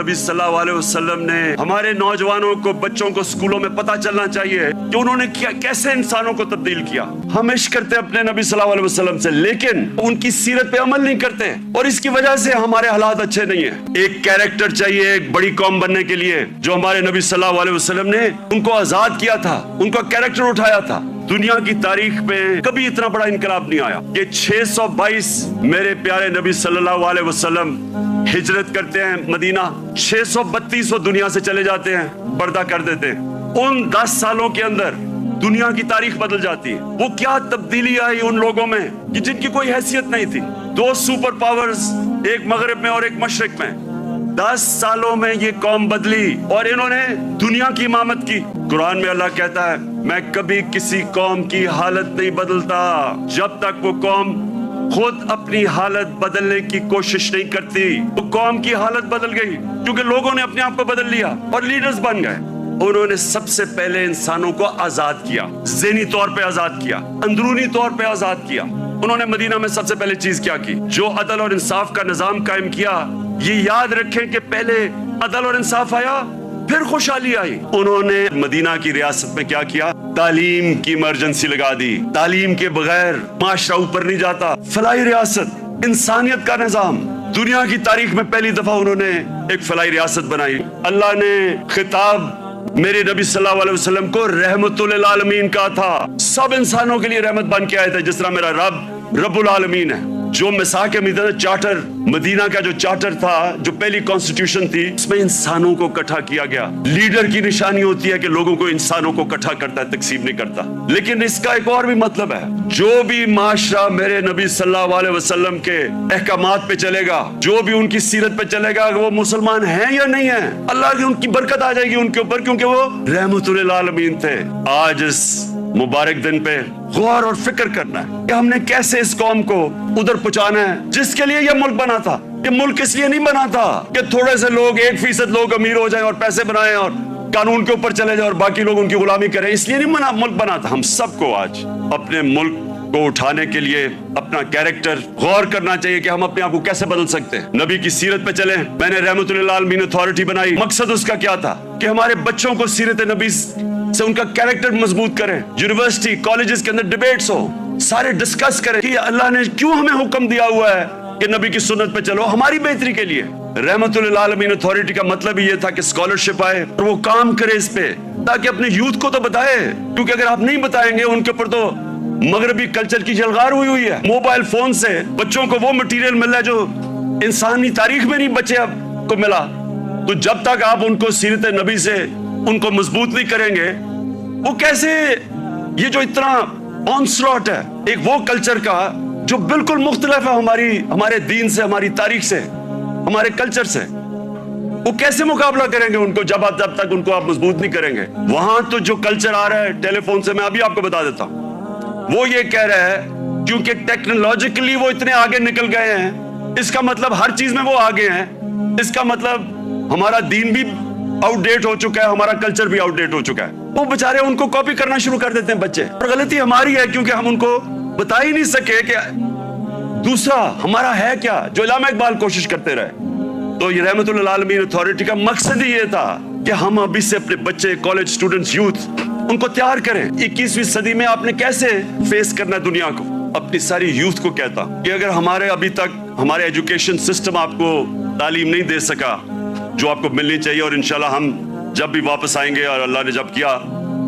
नबी सल्लल्लाहु अलैहि वसल्लम ने हमारे नौजवानों को, बच्चों को स्कूलों में पता चलना चाहिए कि उन्होंने कैसे इंसानों को तब्दील किया। हम इश्क करते अपने नबी सल्लल्लाहु अलैहि वसल्लम से, लेकिन उनकी सीरत पे अमल नहीं करते और इसकी वजह से हमारे हालात अच्छे नहीं है। एक कैरेक्टर चाहिए एक बड़ी कौम बनने के लिए, जो हमारे नबी सल्लल्लाहु अलैहि वसल्लम ने उनको आजाद किया था, उनका कैरेक्टर उठाया था। दुनिया की तारीख में कभी इतना बड़ा इनकलाब नहीं आया। ये 622 मेरे प्यारे नबी सल्लल्लाहु अलैहि वसल्लम हिजरत करते हैं मदीना, 632 वो दुनिया से चले जाते हैं, पर्दा कर देते हैं। उन 10 सालों के अंदर दुनिया की तारीख बदल जाती है। वो क्या तब्दीली आई उन लोगों में कि जिनकी कोई हैसियत नहीं थी। 2 सुपर पावर्स, एक मगरिब में और एक मशरिक में, 10 सालों में ये कौम बदली और इन्होंने दुनिया की इमामत की। कुरान में अल्लाह कहता है, मैं कभी किसी कौम की हालत नहीं बदलता जब तक वो कौम खुद अपनी हालत बदलने की कोशिश नहीं करती। वो कौम की हालत बदल गई क्योंकि लोगों ने अपने आप को बदल लिया और लीडर्स बन गए। उन्होंने सबसे पहले इंसानों को आजाद किया, ज़हनी तौर पे आजाद किया, अंदरूनी तौर पे आजाद किया। उन्होंने मदीना में सबसे पहले चीज क्या की? जो अदल और इंसाफ का निजाम कायम किया। ये याद रखें कि पहले अदल और इंसाफ आया, फिर खुशहाली आई। उन्होंने मदीना की रियासत में क्या किया? तालीम की इमरजेंसी लगा दी। तालीम के बगैर माशरा ऊपर नहीं जाता। फलाही रियासत, इंसानियत का निजाम। दुनिया की तारीख में पहली दफा उन्होंने एक फलाही रियासत बनाई। अल्लाह ने खिताब मेरे नबी सल्लल्लाहु अलैहि वसल्लम को रहमतुल आलमीन का था। सब इंसानों के लिए रहमत बन के आए थे, जिस तरह मेरा रब रब्बुल आलमीन है। जो मिसाक मदीना चार्टर, मदीना का जो चार्टर था, जो पहली कॉन्स्टिट्यूशन थी, उसमें इंसानों को इकट्ठा किया गया। लीडर की निशानी होती है कि लोगों को, इंसानों को इकट्ठा करता है, तकसीम नहीं करता। लेकिन इसका एक और भी मतलब है, जो भी माशरा मेरे नबी सल्लल्लाहु अलैहि वसल्लम के अहकामात पे चलेगा, जो भी उनकी सीरत पे चलेगा, वो मुसलमान है या नहीं है, अल्लाह की उनकी बरकत आ जाएगी उनके ऊपर, क्योंकि वो रहमतुल आलमीन थे। आज इस मुबारक दिन पे गौर और फिक्र करना है कि हमने कैसे इस कौम को उधर पहुंचाना है जिसके लिए यह मुल्क बना था। ये मुल्क इसलिए नहीं बना था कि थोड़े से लोग, 1% लोग अमीर हो जाएं और पैसे बनाएं और कानून के ऊपर चले जाएं और बाकी लोग उनकी गुलामी करें। इसलिए नहीं मुल्क बना था। हम सबको आज अपने मुल्क को उठाने के लिए अपना कैरेक्टर गौर करना चाहिए कि हम अपने आप को कैसे बदल सकते हैं। नबी की सीरत पे चलें। मैंने रहमतुल आलमीन अथॉरिटी बनाई। मकसद उसका क्या था? कि हमारे बच्चों को सीरत नबी से उनका कैरेक्टर मजबूत करें। यूनिवर्सिटी, कॉलेजेस के अंदर डिबेट्स हो, सारे डिस्कस करें कि अल्लाह ने क्यों हमें हुक्म दिया हुआ है कि नबी की सुन्नत पे चलो, हमारी बेहतरी के लिए। रहमतुल आलमीन अथॉरिटी का मतलब ही ये था कि स्कॉलरशिप आए और वो काम करे इस पे, ताकि अपने यूथ को तो बताए। क्योंकि अगर आप नहीं बताएंगे, उनके ऊपर तो मगरबी कल्चर की जलगार हुई है। मोबाइल फोन से बच्चों को वो मटेरियल मिल रहा है जो इंसानी तारीख में नहीं बच्चे को मिला। तो जब तक आप उनको सीरत नबी से उनको मजबूत नहीं करेंगे, वो कैसे, ये जो इतना ऑनस्लॉट है एक वो कल्चर का जो बिल्कुल मुख्तलिफ है हमारे दीन से, हमारी तारीख से, हमारे कल्चर से, वो कैसे मुकाबला करेंगे उनको जब तक उनको आप मजबूत नहीं करेंगे। वहां तो जो कल्चर आ रहा है टेलीफोन से, मैं अभी आपको बता देता हूं, वो ये कह रहा है क्योंकि टेक्नोलॉजिकली वो इतने आगे निकल गए हैं, इसका मतलब हर चीज में वो आगे हैं, इसका मतलब हमारा दीन भी आउटडेट हो चुका है, हमारा कल्चर भी आउटडेट हो चुका है। वो बेचारे उनको कॉपी करना शुरू कर देते हैं बच्चे, और गलती हमारी है क्योंकि हम उनको बता ही नहीं सके कि दूसरा हमारा है क्या, जो इलामा इकबाल कोशिश करते रहे। तो ये रहमतुल आलमीन अथॉरिटी का मकसद ही ये था कि हम अभी से अपने बच्चे, कॉलेज स्टूडेंट्स, यूथ, उनको तैयार करें। 21वीं सदी में आपने कैसे फेस करना है दुनिया को। अपनी सारी यूथ को कहता कि अगर हमारे अभी तक हमारे एजुकेशन सिस्टम आपको तालीम नहीं दे सका जो आपको मिलनी चाहिए, और इंशाल्लाह हम जब भी वापस आएंगे और अल्लाह ने जब किया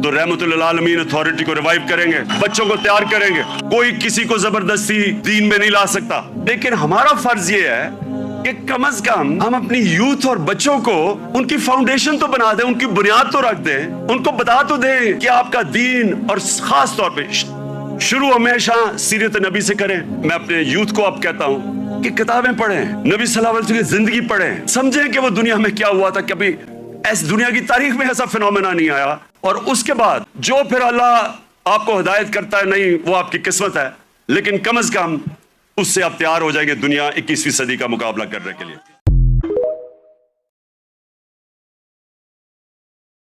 तो रहमतुल आलमीन अथॉरिटी को रिवाइव करेंगे, बच्चों को तैयार करेंगे। कोई किसी को जबरदस्ती दीन में नहीं ला सकता, लेकिन हमारा फर्ज ये है कि कम से कम हम अपनी यूथ और बच्चों को उनकी फाउंडेशन तो बना दें, उनकी बुनियाद तो रख दें, उनको बता तो दें कि आपका दीन, और खास तौर पे शुरू हमेशा सीरत नबी से करें। मैं अपने यूथ को अब कहता हूं कि किताबें पढ़ें, नबी सल्लल्लाहु अलैहि वसल्लम की जिंदगी पढ़ें, समझें कि वो दुनिया में क्या हुआ था। कभी ऐसी दुनिया की तारीख में ऐसा फिनोमेना नहीं आया। और उसके बाद जो फिर अल्लाह आपको हिदायत करता है, नहीं वो आपकी किस्मत है, लेकिन कम से कम उससे आप तैयार हो जाएंगे दुनिया 21वीं सदी का मुकाबला करने के लिए।